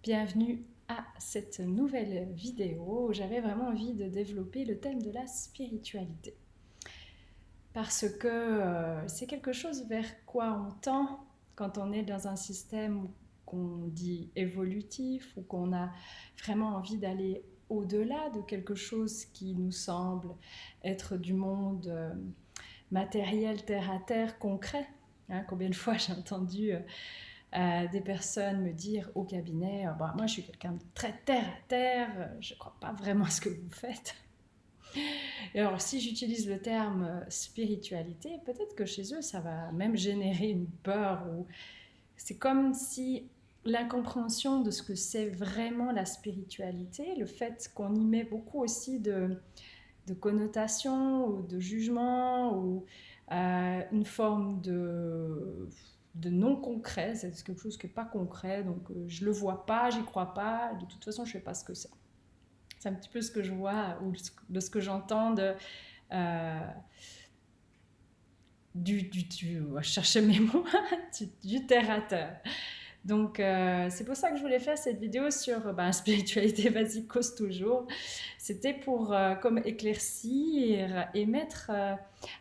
bienvenue à cette nouvelle vidéo où j'avais vraiment envie de développer le thème de la spiritualité. Parce que c'est quelque chose vers quoi on tend quand on est dans un système qu'on dit évolutif ou qu'on a vraiment envie d'aller au-delà de quelque chose qui nous semble être du monde matériel, terre à terre, concret. Combien de fois j'ai entendu des personnes me dire au cabinet bah, moi je suis quelqu'un de très terre à terre, je ne crois pas vraiment à ce que vous faites. Et alors si j'utilise le terme spiritualité, peut-être que chez eux ça va même générer une peur, ou c'est comme si l'incompréhension de ce que c'est vraiment la spiritualité, le fait qu'on y met beaucoup aussi de connotations ou de jugement ou une forme de non concret, c'est quelque chose qui n'est pas concret, donc je ne le vois pas, j'y crois pas, de toute façon je ne sais pas ce que c'est. C'est un petit peu ce que je vois ou de ce que j'entends euh, je cherchais mes mots, du terre à terre. Donc c'est pour ça que je voulais faire cette vidéo sur spiritualité basique cause toujours. C'était pour comme éclaircir et mettre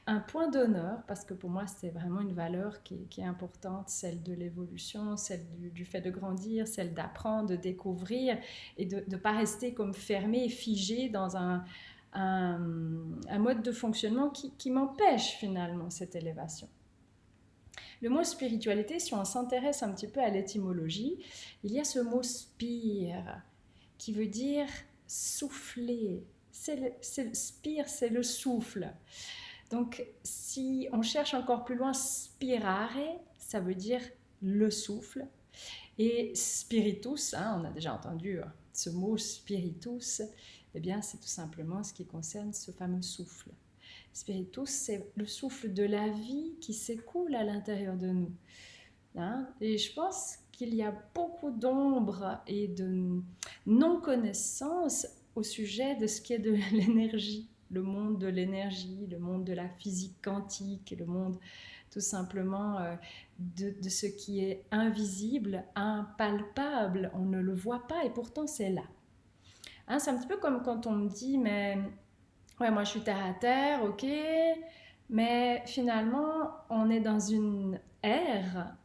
un point d'honneur, parce que pour moi c'est vraiment une valeur qui est importante, celle de l'évolution, celle du fait de grandir, celle d'apprendre, de découvrir et de ne pas rester comme fermé et figé dans un mode de fonctionnement qui m'empêche finalement cette élévation. Le mot spiritualité, si on s'intéresse un petit peu à l'étymologie, il y a ce mot spire qui veut dire souffler. Spire, c'est le souffle. Donc, si on cherche encore plus loin, spirare, ça veut dire le souffle. Et spiritus, on a déjà entendu ce mot spiritus, eh bien, c'est tout simplement ce qui concerne ce fameux souffle. Spiritus, c'est le souffle de la vie qui s'écoule à l'intérieur de nous. Et je pense qu'il y a beaucoup d'ombre et de non-connaissance au sujet de ce qui est de l'énergie, le monde de l'énergie, le monde de la physique quantique, le monde tout simplement de ce qui est invisible, impalpable, on ne le voit pas et pourtant c'est là. C'est un petit peu comme quand on me dit mais ouais, moi je suis terre à terre, ok, mais finalement on est dans une ère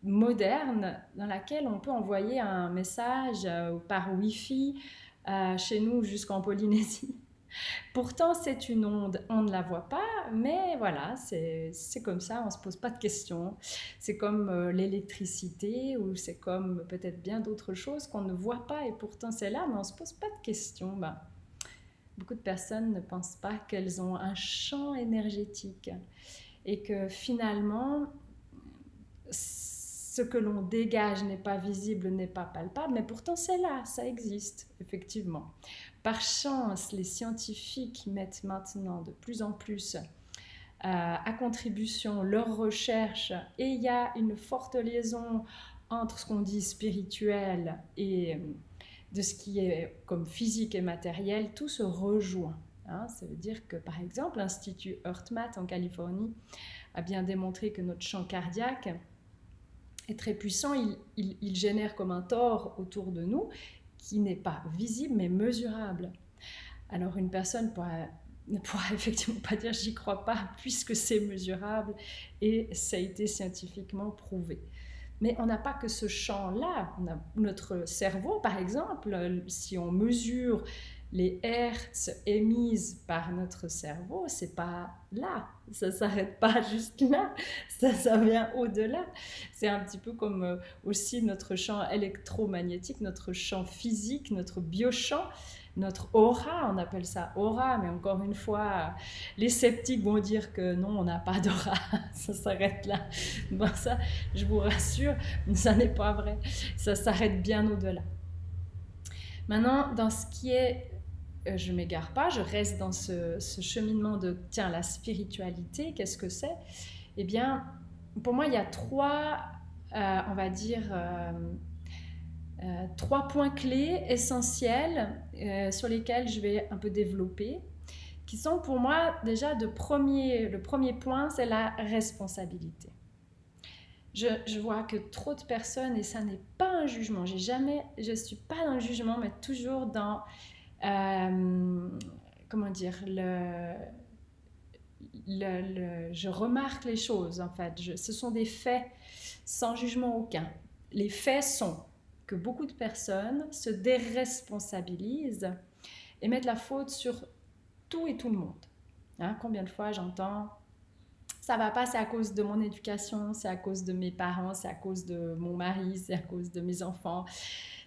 moderne dans laquelle on peut envoyer un message par Wi-Fi chez nous jusqu'en Polynésie. Pourtant c'est une onde, on ne la voit pas, mais voilà, c'est comme ça, on ne se pose pas de questions. C'est comme l'électricité ou c'est comme peut-être bien d'autres choses qu'on ne voit pas et pourtant c'est là, mais on ne se pose pas de questions. Beaucoup de personnes ne pensent pas qu'elles ont un champ énergétique et que finalement, ce que l'on dégage n'est pas visible, n'est pas palpable, mais pourtant c'est là, ça existe, effectivement. Par chance, les scientifiques mettent maintenant de plus en plus à contribution leurs recherches et il y a une forte liaison entre ce qu'on dit spirituel et de ce qui est comme physique et matériel, tout se rejoint. Ça veut dire que, par exemple, l'Institut HeartMath en Californie a bien démontré que notre champ cardiaque est très puissant. Il génère comme un tore autour de nous qui n'est pas visible mais mesurable. Alors une personne ne pourra effectivement pas dire j'y crois pas puisque c'est mesurable et ça a été scientifiquement prouvé. Mais on n'a pas que ce champ-là. On a notre cerveau, par exemple, si on mesure les hertz émises par notre cerveau, c'est pas là, ça s'arrête pas juste là, ça vient au-delà. C'est un petit peu comme aussi notre champ électromagnétique, notre champ physique, notre biochamp, notre aura, on appelle ça aura, mais encore une fois, les sceptiques vont dire que non, on n'a pas d'aura, ça s'arrête là. Ça, je vous rassure, ça n'est pas vrai, ça s'arrête bien au-delà. Maintenant, dans ce qui est, je ne m'égare pas, je reste dans ce cheminement de, tiens, la spiritualité, qu'est-ce que c'est ? Eh bien, pour moi, il y a trois, on va dire, trois points clés essentiels sur lesquels je vais un peu développer, qui sont pour moi déjà le premier point, c'est la responsabilité. Je vois que trop de personnes, et ça n'est pas un jugement, je ne suis pas dans le jugement, mais toujours dans, comment dire, je remarque les choses en fait. Ce sont des faits sans jugement aucun. Les faits sont que beaucoup de personnes se déresponsabilisent et mettent la faute sur tout et tout le monde. Hein, combien de fois j'entends ça va pas, c'est à cause de mon éducation, c'est à cause de mes parents, c'est à cause de mon mari, c'est à cause de mes enfants,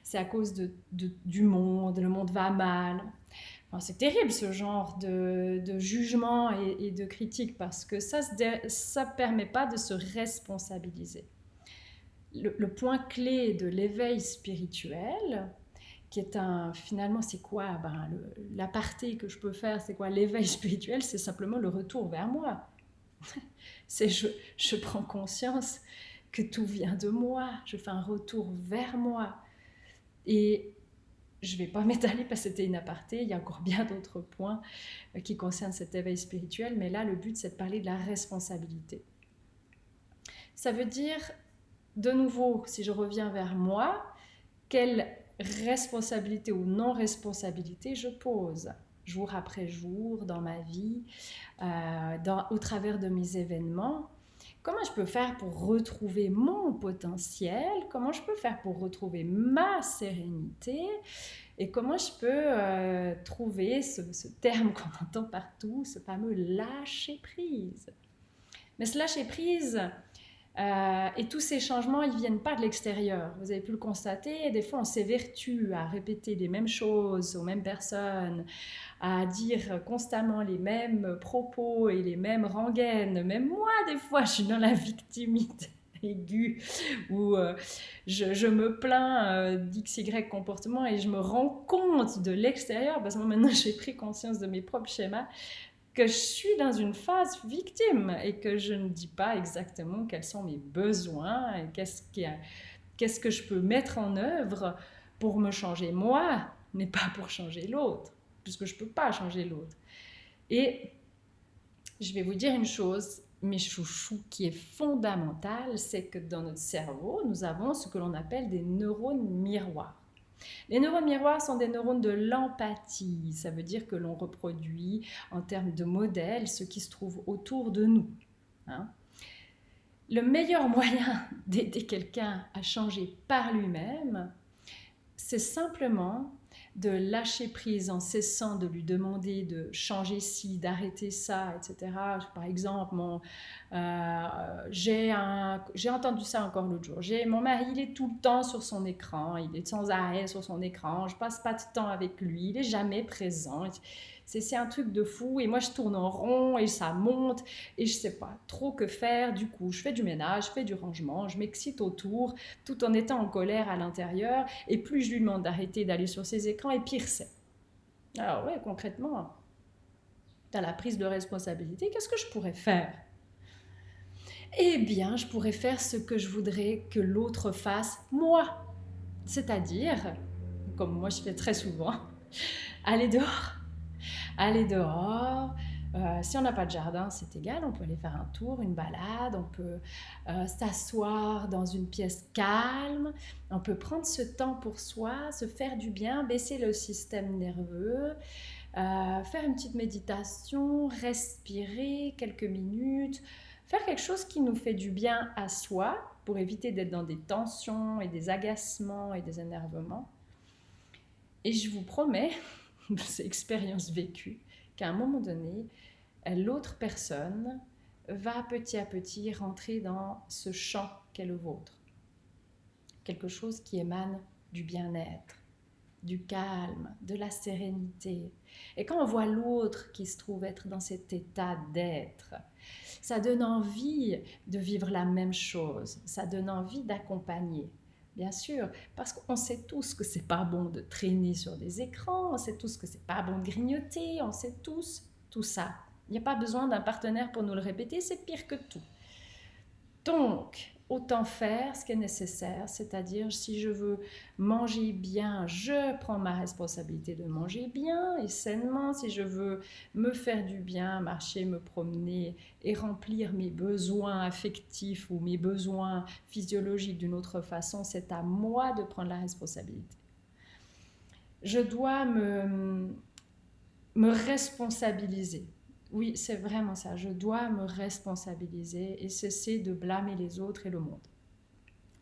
c'est à cause du monde, le monde va mal. Enfin, c'est terrible ce genre de jugement et de critique parce que ça ne permet pas de se responsabiliser. Le point clé de l'éveil spirituel, qui est finalement, c'est quoi l'aparté que je peux faire, c'est quoi l'éveil spirituel, c'est simplement le retour vers moi. C'est je prends conscience que tout vient de moi, je fais un retour vers moi. Et je ne vais pas m'étaler parce que c'était une aparté, il y a encore bien d'autres points qui concernent cet éveil spirituel, mais là le but c'est de parler de la responsabilité. Ça veut dire, de nouveau, si je reviens vers moi, quelle responsabilité ou non-responsabilité je pose jour après jour dans ma vie, au travers de mes événements. Comment je peux faire pour retrouver mon potentiel? Comment je peux faire pour retrouver ma sérénité? Et comment je peux trouver ce terme qu'on entend partout, ce fameux lâcher prise? Mais ce lâcher prise, et tous ces changements, ils ne viennent pas de l'extérieur. Vous avez pu le constater, des fois on s'évertue à répéter les mêmes choses aux mêmes personnes, à dire constamment les mêmes propos et les mêmes rengaines. Même moi, des fois, je suis dans la victimite aiguë où je me plains d'XY comportement et je me rends compte de l'extérieur, parce que moi maintenant j'ai pris conscience de mes propres schémas, que je suis dans une phase victime et que je ne dis pas exactement quels sont mes besoins et qu'est-ce que je peux mettre en œuvre pour me changer moi, mais pas pour changer l'autre, puisque je ne peux pas changer l'autre. Et je vais vous dire une chose, mes chouchous, qui est fondamentale, c'est que dans notre cerveau, nous avons ce que l'on appelle des neurones miroirs. Les neurones miroirs sont des neurones de l'empathie. Ça veut dire que l'on reproduit en termes de modèles ce qui se trouve autour de nous. Hein? Le meilleur moyen d'aider quelqu'un à changer par lui-même, c'est simplement de lâcher prise en cessant de lui demander de changer ci, d'arrêter ça, etc. Par exemple, j'ai entendu ça encore l'autre jour. Mon mari, il est tout le temps sur son écran, il est sans arrêt sur son écran, je passe pas de temps avec lui, il est jamais présent. C'est un truc de fou et moi je tourne en rond et ça monte et je sais pas trop que faire. Du coup, je fais du ménage, je fais du rangement, je m'excite autour tout en étant en colère à l'intérieur et plus je lui demande d'arrêter d'aller sur ses écrans et pire c'est. Alors ouais, concrètement, dans la prise de responsabilité, qu'est-ce que je pourrais faire? Eh bien, je pourrais faire ce que je voudrais que l'autre fasse moi. C'est-à-dire, comme moi je fais très souvent, aller dehors. Aller dehors. Si on n'a pas de jardin, c'est égal, on peut aller faire un tour, une balade, on peut s'asseoir dans une pièce calme, on peut prendre ce temps pour soi, se faire du bien, baisser le système nerveux, faire une petite méditation, respirer quelques minutes, faire quelque chose qui nous fait du bien à soi pour éviter d'être dans des tensions et des agacements et des énervements. Et je vous promets, c'est expérience vécue, qu'à un moment donné, l'autre personne va petit à petit rentrer dans ce champ qu'est le vôtre. Quelque chose qui émane du bien-être, du calme, de la sérénité. Et quand on voit l'autre qui se trouve être dans cet état d'être, ça donne envie de vivre la même chose, ça donne envie d'accompagner. Bien sûr, parce qu'on sait tous que c'est pas bon de traîner sur des écrans, on sait tous que c'est pas bon de grignoter, on sait tous tout ça. Il n'y a pas besoin d'un partenaire pour nous le répéter, c'est pire que tout. Donc, autant faire ce qui est nécessaire, c'est-à-dire si je veux manger bien, je prends ma responsabilité de manger bien et sainement. Si je veux me faire du bien, marcher, me promener et remplir mes besoins affectifs ou mes besoins physiologiques d'une autre façon, c'est à moi de prendre la responsabilité. Je dois me responsabiliser. Oui, c'est vraiment ça. Je dois me responsabiliser et cesser de blâmer les autres et le monde.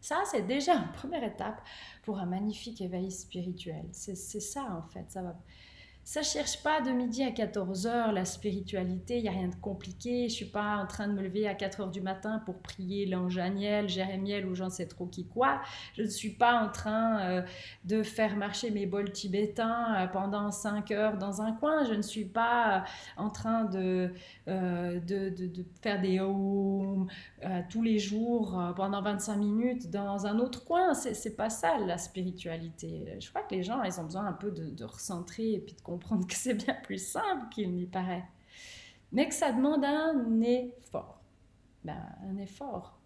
Ça, c'est déjà une première étape pour un magnifique éveil spirituel. C'est ça, en fait. Ça cherche pas de midi à 14h la spiritualité, il n'y a rien de compliqué. Je ne suis pas en train de me lever à 4h du matin pour prier l'ange Aniel, Jérémiel ou j'en sais trop qui quoi. Je ne suis pas en train de faire marcher mes bols tibétains pendant 5 heures dans un coin. Je ne suis pas en train de faire des ohms tous les jours pendant 25 minutes dans un autre coin. C'est pas ça la spiritualité. Je crois que les gens, ils ont besoin un peu de recentrer et puis de comprendre que c'est bien plus simple qu'il n'y paraît. Mais que ça demande un effort. Un effort.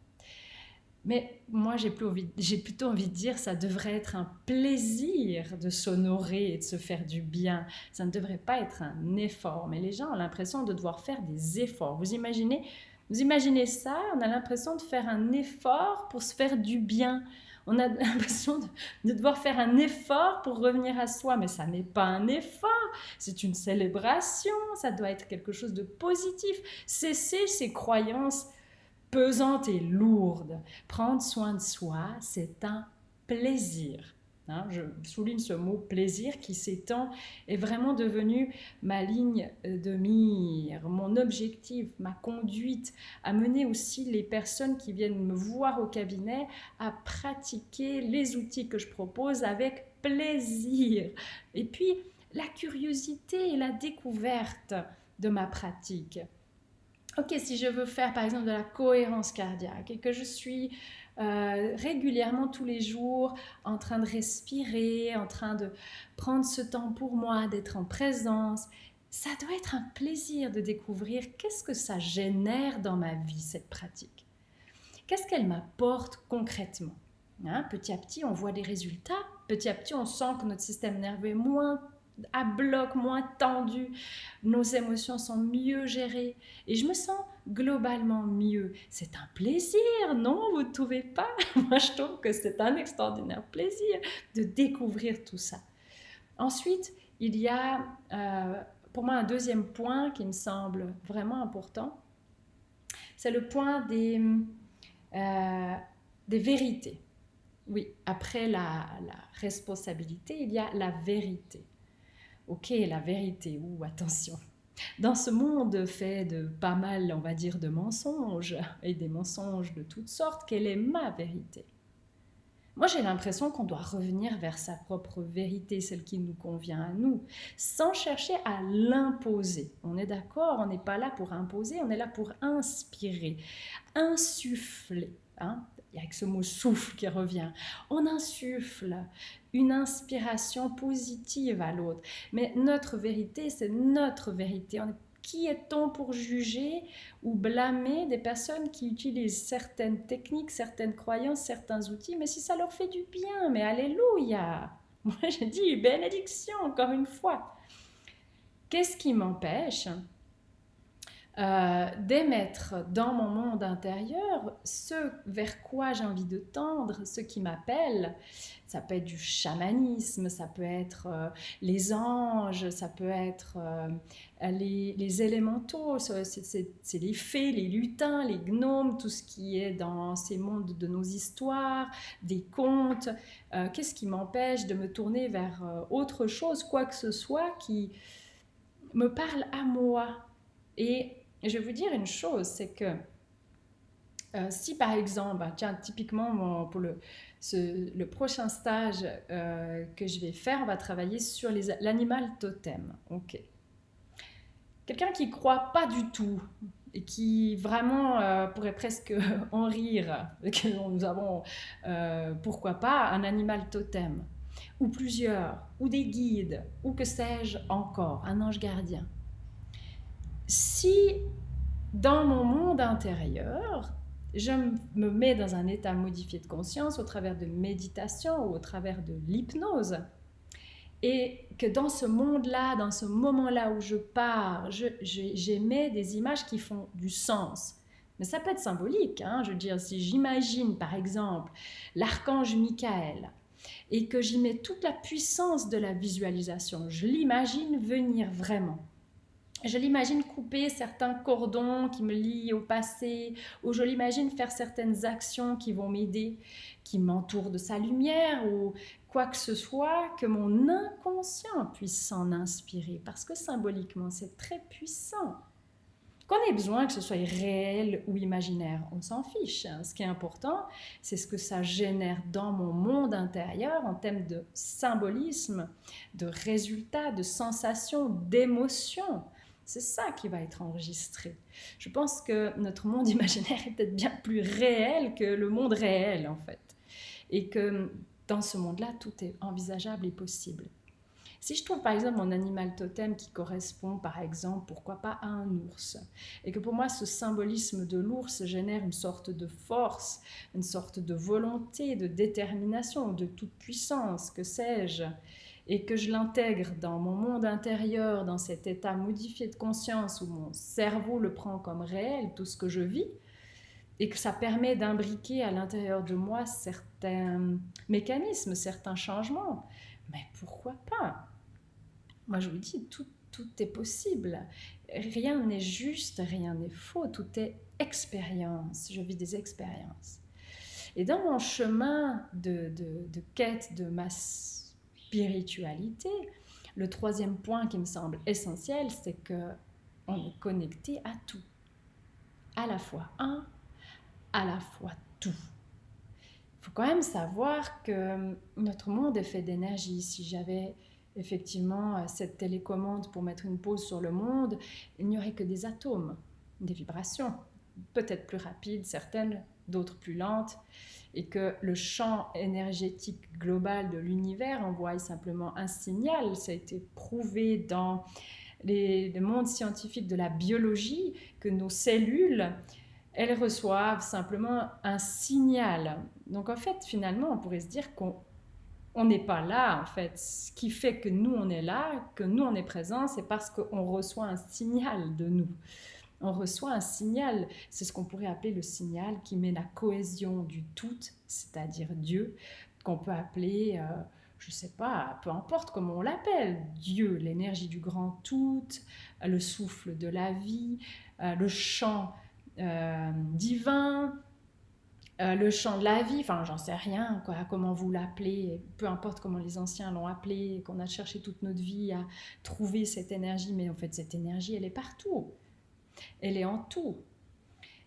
Mais moi, j'ai plutôt envie de dire, ça devrait être un plaisir de s'honorer et de se faire du bien. Ça ne devrait pas être un effort. Mais les gens ont l'impression de devoir faire des efforts. Vous imaginez ça, on a l'impression de faire un effort pour se faire du bien. On a l'impression de devoir faire un effort pour revenir à soi, mais ça n'est pas un effort, c'est une célébration, ça doit être quelque chose de positif. Cesser ces croyances pesantes et lourdes. Prendre soin de soi, c'est un plaisir. Je souligne ce mot plaisir qui s'étend, est vraiment devenu ma ligne de mire, mon objectif, ma conduite, à mener aussi les personnes qui viennent me voir au cabinet à pratiquer les outils que je propose avec plaisir. Et puis la curiosité et la découverte de ma pratique. Ok, si je veux faire par exemple de la cohérence cardiaque et que je suis régulièrement tous les jours en train de respirer, en train de prendre ce temps pour moi, d'être en présence, ça doit être un plaisir de découvrir qu'est-ce que ça génère dans ma vie, cette pratique. Qu'est-ce qu'elle m'apporte concrètement ? Petit à petit, on voit des résultats. Petit à petit, on sent que notre système nerveux est moins à bloc, moins tendu, nos émotions sont mieux gérées et je me sens globalement mieux. C'est un plaisir, non? Vous ne trouvez pas? Moi, je trouve que c'est un extraordinaire plaisir de découvrir tout ça. Ensuite, il y a pour moi un deuxième point qui me semble vraiment important. C'est le point des vérités. Oui, après la responsabilité, il y a la vérité. Ok, la vérité, attention. Dans ce monde fait de pas mal, on va dire, de mensonges, et des mensonges de toutes sortes, quelle est ma vérité ? Moi, j'ai l'impression qu'on doit revenir vers sa propre vérité, celle qui nous convient à nous, sans chercher à l'imposer. On est d'accord, on n'est pas là pour imposer, on est là pour inspirer, insuffler. Il y a que ce mot souffle qui revient. On insuffle une inspiration positive à l'autre. Mais notre vérité, c'est notre vérité. Qui est-on pour juger ou blâmer des personnes qui utilisent certaines techniques, certaines croyances, certains outils, mais si ça leur fait du bien, mais alléluia. Moi, j'ai dit bénédiction, encore une fois. Qu'est-ce qui m'empêche d'émettre dans mon monde intérieur ce vers quoi j'ai envie de tendre, ce qui m'appelle? Ça peut être du chamanisme, ça peut être les anges, ça peut être les élémentaux, c'est les fées, les lutins, les gnomes, tout ce qui est dans ces mondes de nos histoires, des contes. Qu'est-ce qui m'empêche de me tourner vers autre chose, quoi que ce soit qui me parle à moi? Et je vais vous dire une chose, c'est que si par exemple, typiquement pour le prochain stage que je vais faire, on va travailler sur l'animal totem. Ok. Quelqu'un qui ne croit pas du tout et qui vraiment pourrait presque en rire, que nous avons, pourquoi pas, un animal totem, ou plusieurs, ou des guides, ou que sais-je encore, un ange gardien. Si dans mon monde intérieur, je me mets dans un état modifié de conscience au travers de méditation ou au travers de l'hypnose. Et que dans ce monde-là, dans ce moment-là où je pars, j'émets des images qui font du sens. Mais ça peut être symbolique, hein. Je veux dire, si j'imagine par exemple l'archange Michael et que j'y mets toute la puissance de la visualisation, je l'imagine venir vraiment. Je l'imagine couper certains cordons qui me lient au passé, ou je l'imagine faire certaines actions qui vont m'aider, qui m'entourent de sa lumière, ou quoi que ce soit, que mon inconscient puisse s'en inspirer, parce que symboliquement, c'est très puissant. Qu'on ait besoin que ce soit réel ou imaginaire, on s'en fiche. Ce qui est important, c'est ce que ça génère dans mon monde intérieur en termes de symbolisme, de résultats, de sensations, d'émotions. C'est ça qui va être enregistré. Je pense que notre monde imaginaire est peut-être bien plus réel que le monde réel, en fait. Et que dans ce monde-là, tout est envisageable et possible. Si je trouve par exemple mon animal totem qui correspond par exemple, pourquoi pas à un ours, et que pour moi ce symbolisme de l'ours génère une sorte de force, une sorte de volonté, de détermination, de toute puissance, que sais-je, et que je l'intègre dans mon monde intérieur, dans cet état modifié de conscience où mon cerveau le prend comme réel, tout ce que je vis, et que ça permet d'imbriquer à l'intérieur de moi certains mécanismes, certains changements, mais pourquoi pas? Moi, je vous dis, tout est possible. Rien n'est juste, rien n'est faux. Tout est expérience. Je vis des expériences. Et dans mon chemin de quête de ma spiritualité, le troisième point qui me semble essentiel, c'est qu'on est connecté à tout. À la fois un, à la fois tout. Il faut quand même savoir que notre monde est fait d'énergie. Si j'avais effectivement cette télécommande pour mettre une pause sur le monde, il n'y aurait que des atomes, des vibrations, peut-être plus rapides, certaines, d'autres plus lentes, et que le champ énergétique global de l'univers envoie simplement un signal. Ça a été prouvé dans le monde scientifique de la biologie que nos cellules, elles reçoivent simplement un signal. Donc en fait, finalement, on pourrait se dire qu'on n'est pas là, en fait. Ce qui fait que nous, on est là, que nous, on est présents, c'est parce qu'on reçoit un signal de nous. On reçoit un signal, c'est ce qu'on pourrait appeler le signal qui met la cohésion du tout, c'est-à-dire Dieu, qu'on peut appeler, je ne sais pas, peu importe comment on l'appelle, Dieu, l'énergie du grand tout, le souffle de la vie, le chant divin, le chant de la vie, enfin j'en sais rien, quoi, comment vous l'appelez, peu importe comment les anciens l'ont appelé, qu'on a cherché toute notre vie à trouver cette énergie, mais en fait cette énergie elle est partout, elle est en tout.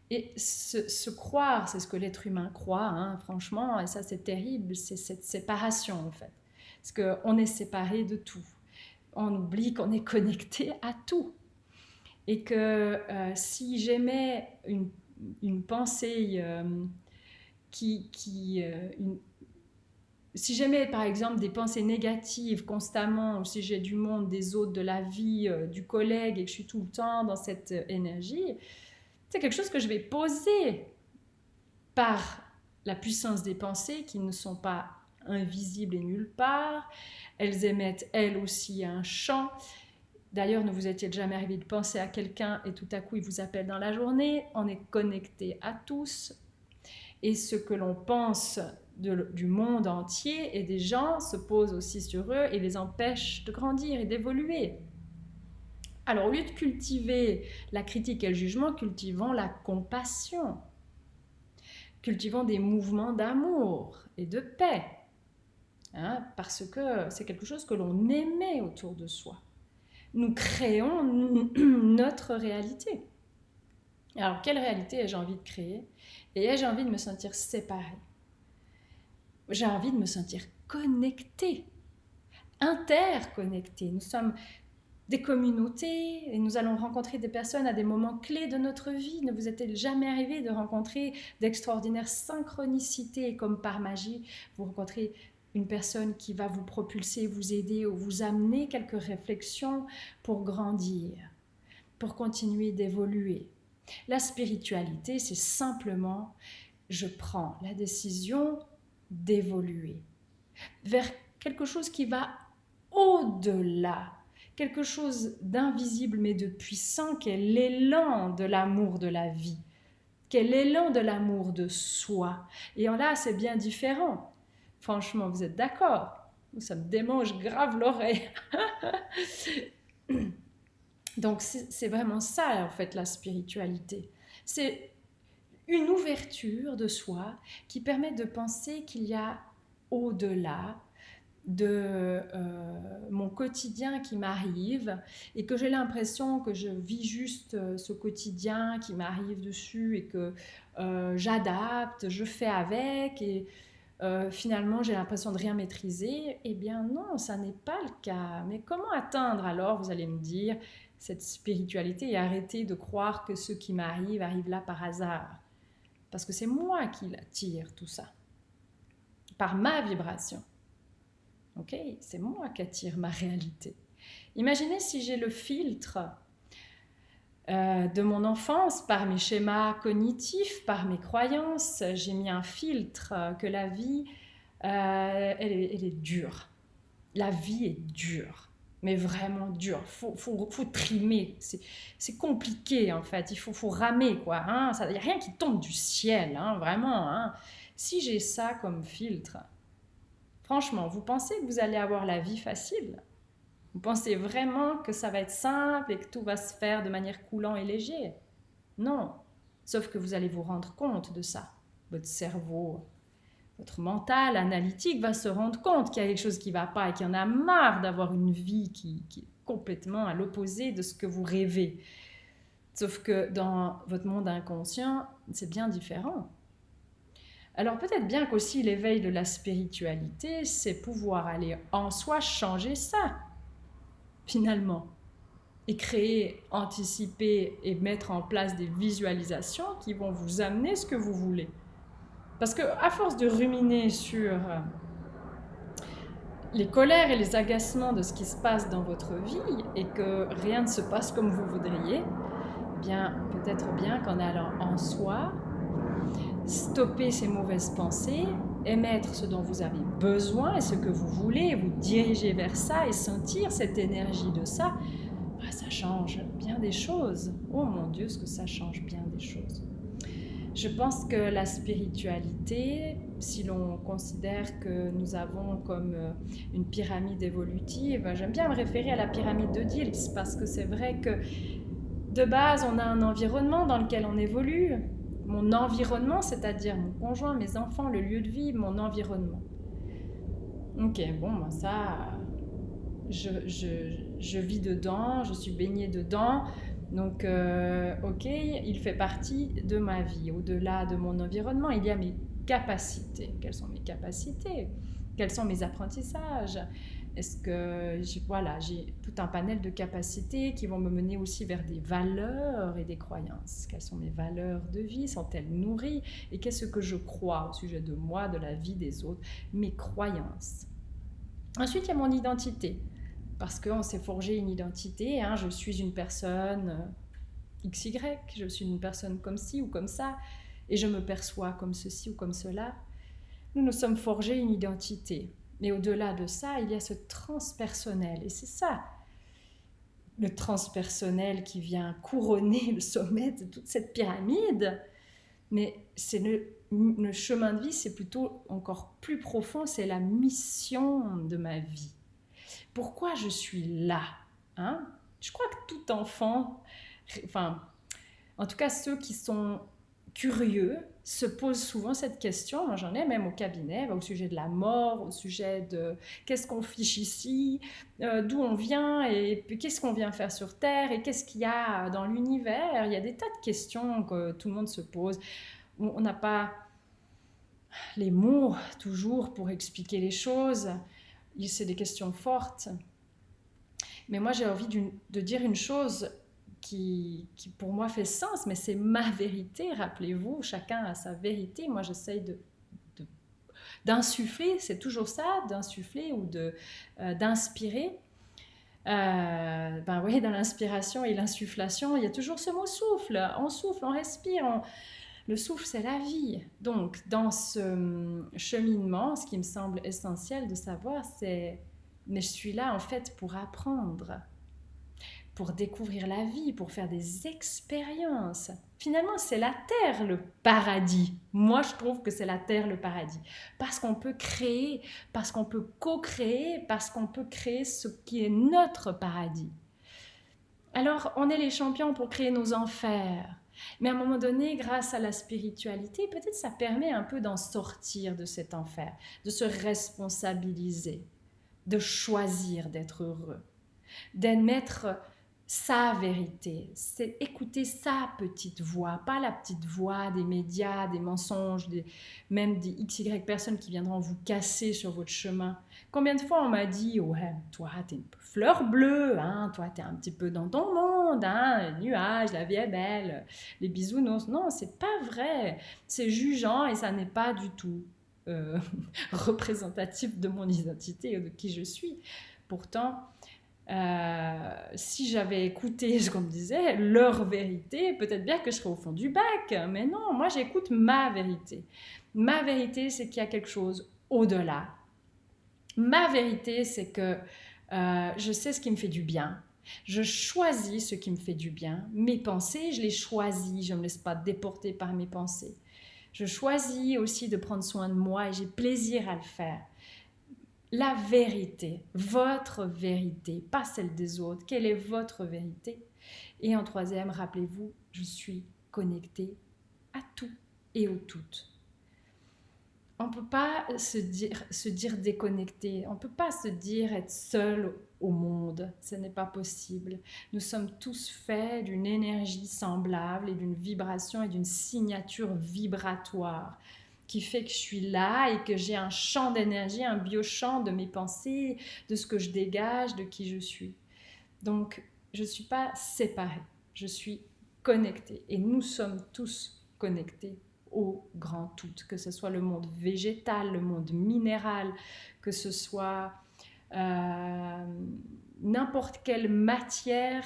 Et se croire, c'est ce que l'être humain croit, hein, franchement, et ça c'est terrible, c'est cette séparation en fait. Parce qu'on est séparé de tout. On oublie qu'on est connecté à tout. Et que si j'émets une pensée si j'émets par exemple des pensées négatives constamment, ou si j'ai du monde, des autres, de la vie, du collègue, et que je suis tout le temps dans cette énergie, c'est quelque chose que je vais poser par la puissance des pensées qui ne sont pas invisibles et nulle part. Elles émettent elles aussi un champ. D'ailleurs, ne vous est-il jamais arrivé de penser à quelqu'un et tout à coup il vous appelle dans la journée? On est connecté à tous. Et ce que l'on pense du monde entier et des gens se pose aussi sur eux et les empêche de grandir et d'évoluer. Alors au lieu de cultiver la critique et le jugement, cultivons la compassion. Cultivons des mouvements d'amour et de paix. Hein, parce que c'est quelque chose que l'on émet autour de soi. Nous créons notre réalité. Alors, quelle réalité ai-je envie de créer? Et ai-je envie de me sentir séparée? J'ai envie de me sentir connectée, interconnectée. Nous sommes des communautés et nous allons rencontrer des personnes à des moments clés de notre vie. Ne vous est-il jamais arrivé de rencontrer d'extraordinaires synchronicités comme par magie? Vous rencontrez une personne qui va vous propulser, vous aider ou vous amener quelques réflexions pour grandir, pour continuer d'évoluer. La spiritualité, c'est simplement, je prends la décision d'évoluer vers quelque chose qui va au-delà, quelque chose d'invisible mais de puissant, qui est l'élan de l'amour de la vie, qui est l'élan de l'amour de soi. Et là, c'est bien différent. Franchement, vous êtes d'accord? Ça me démange grave l'oreille. Donc, c'est vraiment ça, en fait, la spiritualité. C'est une ouverture de soi qui permet de penser qu'il y a au-delà de mon quotidien qui m'arrive et que j'ai l'impression que je vis juste ce quotidien qui m'arrive dessus et que j'adapte, je fais avec et finalement j'ai l'impression de rien maîtriser. Eh bien non, ça n'est pas le cas. Mais comment atteindre alors, vous allez me dire, cette spiritualité et arrêter de croire que ce qui m'arrive arrive là par hasard? Parce que c'est moi qui l'attire tout ça, par ma vibration. Ok, c'est moi qui attire ma réalité. Imaginez si j'ai le filtre de mon enfance par mes schémas cognitifs, par mes croyances. J'ai mis un filtre que la vie, elle est dure. La vie est dure, mais vraiment dure. Faut trimer. C'est compliqué en fait. Il faut ramer quoi. Hein. Il n'y a rien qui tombe du ciel, hein, vraiment. Hein. Si j'ai ça comme filtre, franchement, vous pensez que vous allez avoir la vie facile? Vous pensez vraiment que ça va être simple et que tout va se faire de manière coulante et légère? Non. Sauf que vous allez vous rendre compte de ça. Votre cerveau, votre mental analytique va se rendre compte qu'il y a quelque chose qui ne va pas et qu'il y en a marre d'avoir une vie qui est complètement à l'opposé de ce que vous rêvez. Sauf que dans votre monde inconscient, c'est bien différent. Alors peut-être bien qu'aussi l'éveil de la spiritualité, c'est pouvoir aller en soi changer ça, finalement, et créer, anticiper et mettre en place des visualisations qui vont vous amener ce que vous voulez. Parce qu'à force de ruminer sur les colères et les agacements de ce qui se passe dans votre vie et que rien ne se passe comme vous voudriez, eh bien peut-être bien qu'en allant en soi, stopper ces mauvaises pensées, émettre ce dont vous avez besoin et ce que vous voulez, vous diriger vers ça et sentir cette énergie de ça, bah, ça change bien des choses. Oh mon Dieu, ce que ça change bien des choses. Je pense que la spiritualité, si l'on considère que nous avons comme une pyramide évolutive, j'aime bien me référer à la pyramide de Diels parce que c'est vrai que de base, on a un environnement dans lequel on évolue. Mon environnement, c'est-à-dire mon conjoint, mes enfants, le lieu de vie, mon environnement. Ok, bon, ben ça, je vis dedans, je suis baignée dedans. Donc, ok, il fait partie de ma vie. Au-delà de mon environnement, il y a mes capacités. Quelles sont mes capacités? Quels sont mes apprentissages? Est-ce que j'ai tout un panel de capacités qui vont me mener aussi vers des valeurs et des croyances? Quelles sont mes valeurs de vie? Sont-elles nourries? Et qu'est-ce que je crois au sujet de moi, de la vie des autres? Mes croyances. Ensuite, il y a mon identité. Parce qu'on s'est forgé une identité. Hein, je suis une personne XY, je suis une personne comme ci ou comme ça, et je me perçois comme ceci ou comme cela. Nous nous sommes forgés une identité. Mais au-delà de ça, il y a ce transpersonnel. Et c'est ça, le transpersonnel qui vient couronner le sommet de toute cette pyramide. Mais c'est le chemin de vie, c'est plutôt encore plus profond, c'est la mission de ma vie. Pourquoi je suis là, hein? Je crois que tout enfant, enfin, en tout cas ceux qui sont curieux, se posent souvent cette question. Moi, j'en ai même au cabinet, au sujet de la mort, au sujet de qu'est-ce qu'on fiche ici, d'où on vient et puis qu'est-ce qu'on vient faire sur Terre et qu'est-ce qu'il y a dans l'univers. Il y a des tas de questions que tout le monde se pose. On n'a pas les mots toujours pour expliquer les choses. C'est des questions fortes. Mais moi, j'ai envie de dire une chose qui pour moi fait sens, mais c'est ma vérité, rappelez-vous, chacun a sa vérité. Moi, j'essaye d'insuffler, c'est toujours ça, d'insuffler ou d'inspirer Ben oui, dans l'inspiration et l'insufflation, il y a toujours ce mot souffle. On souffle, on respire. Le souffle, c'est la vie. Donc, dans ce cheminement, ce qui me semble essentiel de savoir, c'est, mais je suis là en fait pour apprendre, pour découvrir la vie, pour faire des expériences. Finalement, c'est la terre le paradis. Moi, je trouve que c'est la terre le paradis. Parce qu'on peut créer, parce qu'on peut co-créer, parce qu'on peut créer ce qui est notre paradis. Alors, on est les champions pour créer nos enfers. Mais à un moment donné, grâce à la spiritualité, peut-être ça permet un peu d'en sortir de cet enfer, de se responsabiliser, de choisir d'être heureux, d'admettre sa vérité, c'est écouter sa petite voix, pas la petite voix des médias, des mensonges, même des XY personnes qui viendront vous casser sur votre chemin. Combien de fois on m'a dit, ouais, toi t'es une fleur bleue, hein, toi t'es un petit peu dans ton monde, hein, les nuages, la vie est belle, les bisounours. Non, c'est pas vrai, c'est jugeant et ça n'est pas du tout représentatif de mon identité et de qui je suis. Pourtant, si j'avais écouté ce qu'on me disait, leur vérité, peut-être bien que je serais au fond du bac. Mais non, moi j'écoute ma vérité. Ma vérité, c'est qu'il y a quelque chose au-delà. Ma vérité, c'est que je sais ce qui me fait du bien. Je choisis ce qui me fait du bien. Mes pensées, je les choisis. Je ne me laisse pas déporter par mes pensées. Je choisis aussi de prendre soin de moi et j'ai plaisir à le faire. La vérité, votre vérité, pas celle des autres. Quelle est votre vérité? Et en troisième, rappelez-vous, je suis connectée à tout et au tout. On ne peut pas se dire déconnecté, on ne peut pas se dire être seul au monde, ce n'est pas possible. Nous sommes tous faits d'une énergie semblable et d'une vibration et d'une signature vibratoire qui fait que je suis là et que j'ai un champ d'énergie, un biochamp de mes pensées, de ce que je dégage, de qui je suis. Donc, je ne suis pas séparée, je suis connectée. Et nous sommes tous connectés au grand tout, que ce soit le monde végétal, le monde minéral, que ce soit n'importe quelle matière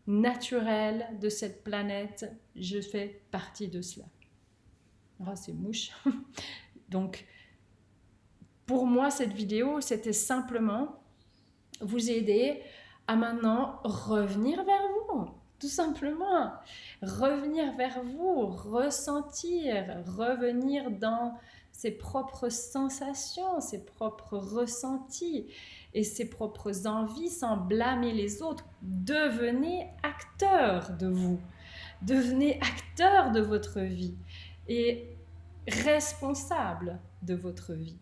naturelle de cette planète, je fais partie de cela. Ah, c'est mouche. Donc, pour moi, cette vidéo, c'était simplement vous aider à maintenant revenir vers vous. Tout simplement. Revenir vers vous, ressentir, revenir dans ses propres sensations, ses propres ressentis et ses propres envies sans blâmer les autres. Devenez acteur de vous. Devenez acteur de votre vie. Et responsable de votre vie.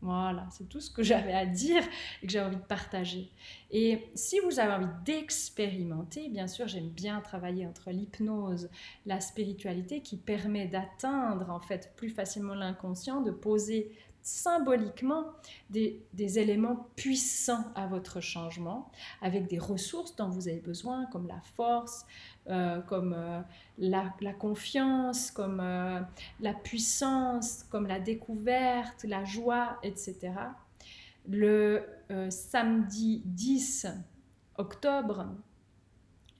Voilà, c'est tout ce que j'avais à dire et que j'ai envie de partager. Et si vous avez envie d'expérimenter, bien sûr, j'aime bien travailler entre l'hypnose, la spiritualité qui permet d'atteindre en fait plus facilement l'inconscient, de poser symboliquement des éléments puissants à votre changement, avec des ressources dont vous avez besoin, comme la force, comme la confiance, comme la puissance, comme la découverte, la joie, etc. Le samedi 10 octobre,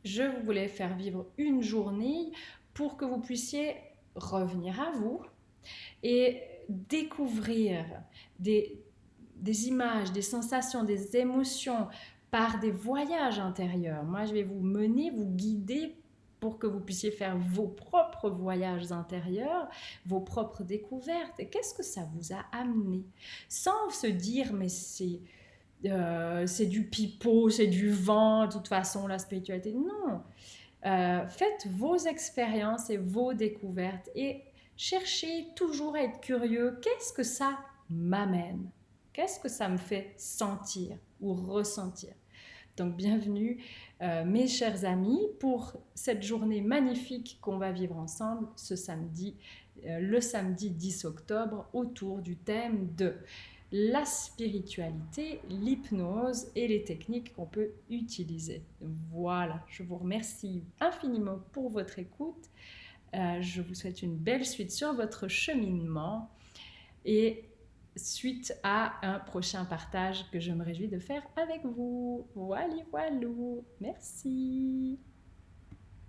je voulais faire vivre une journée pour que vous puissiez revenir à vous et découvrir des images, des sensations, des émotions par des voyages intérieurs. Moi, je vais vous mener, vous guider pour que vous puissiez faire vos propres voyages intérieurs, vos propres découvertes. Et qu'est-ce que ça vous a amené? Sans se dire, mais c'est du pipeau, c'est du vent, de toute façon, la spiritualité. Non. Faites vos expériences et vos découvertes et cherchez toujours à être curieux. Qu'est-ce que ça m'amène? Qu'est-ce que ça me fait sentir ou ressentir? Donc bienvenue mes chers amis pour cette journée magnifique qu'on va vivre ensemble ce samedi, le samedi 10 octobre autour du thème de la spiritualité, l'hypnose et les techniques qu'on peut utiliser. Voilà, je vous remercie infiniment pour votre écoute. Je vous souhaite une belle suite sur votre cheminement et suite à un prochain partage que je me réjouis de faire avec vous. Voilà, voilà. Merci.